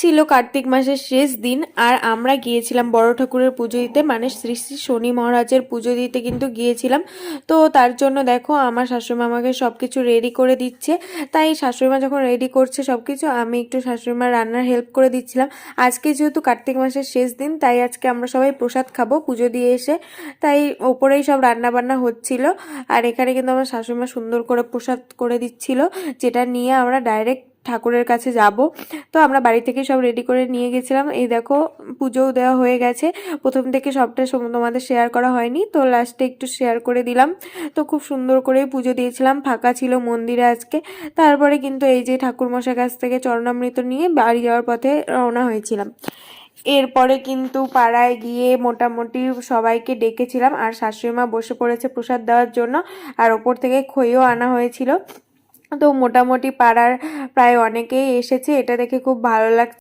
ছিল কার্তিক মাসের শেষ দিন, আর আমরা গিয়েছিলাম বড় ঠাকুরের পুজো দিতে, মানে শ্রী শ্রী শনি মহারাজের পুজো দিতে কিন্তু গিয়েছিলাম। তো তার জন্য দেখো আমার শাশুড়িমা আমাকে সব কিছু রেডি করে দিচ্ছে। তাই শাশুড়িমা যখন রেডি করছে সব কিছু, আমি একটু শাশুড়িমার রান্নার হেল্প করে দিচ্ছিলাম। আজকে যেহেতু কার্তিক মাসের শেষ দিন, তাই আজকে আমরা সবাই প্রসাদ খাবো পুজো দিয়ে এসে, তাই ওপরেই সব রান্না বান্না হচ্ছিল। আর এখানে কিন্তু আমার শাশুড়িমা সুন্দর করে প্রসাদ করে দিচ্ছিল, যেটা নিয়ে আমরা ডাইরেক্ট ঠাকুরের কাছে যাব। তো আমরা বাড়ি থেকে সব রেডি করে নিয়ে গেছিলাম। এই দেখো পুজোও দেওয়া হয়ে গেছে। প্রথম থেকে সবটা তোমাদের শেয়ার করা হয়নি, তো লাস্টে একটু শেয়ার করে দিলাম। তো খুব সুন্দর করে পুজো দিয়েছিলাম, ফাঁকা ছিল মন্দিরে আজকে। তারপরে কিন্তু এই যে ঠাকুরমশাই কাছ থেকে চরণামৃত নিয়ে বাড়ি যাওয়ার পথে রওনা হয়েছিলাম। এরপরে কিন্তু পাড়ায় গিয়ে মোটামুটি সবাইকে ডেকেছিলাম, আর শাশুড়িমা বসে পড়েছে প্রসাদ দেওয়ার জন্য, আর ওপর থেকে খইও আনা হয়েছিল। তো মোটামুটি পাড়ার প্রায় অনেকেই এসেছে, এটা দেখে খুব ভালো লাগছে।